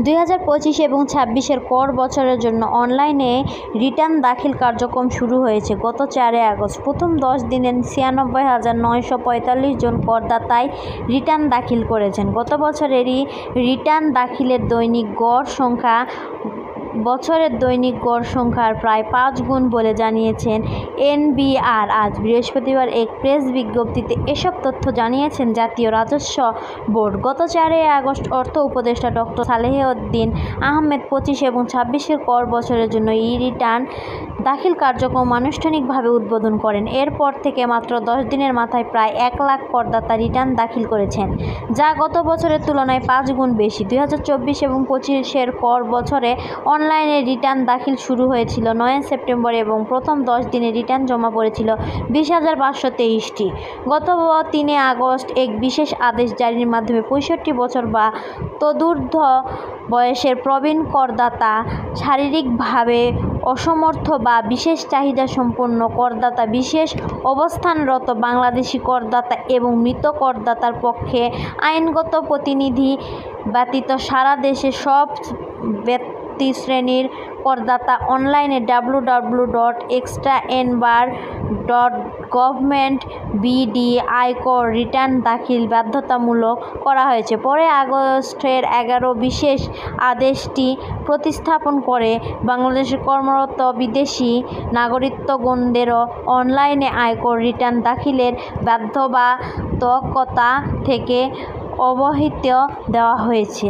2025 এবং 26-এর কর বছরের জন্য অনলাইনে রিটার্ন দাখিল কার্যক্রম শুরু হয়েছে গত 4 আগস্ট। প্রথম 10 দিনে 96,945 জন করদাতাই রিটার্ন দাখিল করেছেন। গত বছরেরই রিটার্ন দাখিলের দৈনিক গড় সংখ্যা বছরের দৈনিক গড় সংখ্যার প্রায় 5 গুণ বলে জানিয়েছেন এনবিআর। আজ বৃহস্পতিবার এক প্রেস বিজ্ঞপ্তিতে এসব তথ্য জানিয়েছেন জাতীয় রাজস্ব বোর্ড। গত 4 আগস্ট অর্থ উপদেষ্টা ডক্টর সালেহউদ্দিন আহমেদ 25 এবং 26-এর কর বছরের জন্য ই-রিটার্ন দাখিল কার্যক্রম আনুষ্ঠানিকভাবে উদ্বোধন করেন। এরপর থেকে মাত্র 10 দিনের মাথায় প্রায় 1 লাখ করদাতা রিটার্ন দাখিল করেছেন, যা গত বছরের তুলনায় 5 গুণ বেশি। 2024 এবং 25-এর কর বছরে অনলাইনে রিটার্ন দাখিল শুরু হয়েছিল 9 সেপ্টেম্বর এবং প্রথম 10 দিনে রিটার্ন জমা পড়েছিল 20,523টি। গত 3 আগস্ট এক বিশেষ আদেশ জারির মাধ্যমে 65 বছর বা তদূর্ধ্ব বয়সের প্রবীণ করদাতা, শারীরিকভাবে অসমর্থ বা বিশেষ চাহিদা সম্পন্ন করদাতা, বিশেষ অবস্থানরত বাংলাদেশি করদাতা এবং মৃত করদাতার পক্ষে আইনগত প্রতিনিধি ব্যতীত সারা দেশে সব শ্রেণীর করদাতা অনলাইনে www.extraenbar.gov.bd আয়কর রিটার্ন দাখিল বাধ্যতামূলক করা হয়েছে। পরে আগস্টের 11 বিশেষ আদেশটি প্রতিস্থাপন করে বাংলাদেশে কর্মরত বিদেশি নাগরিকগণদেরও অনলাইনে আয়কর রিটার্ন দাখিলের বাধ্যবাধকতা থেকে অব্যাহতি দেওয়া হয়েছে।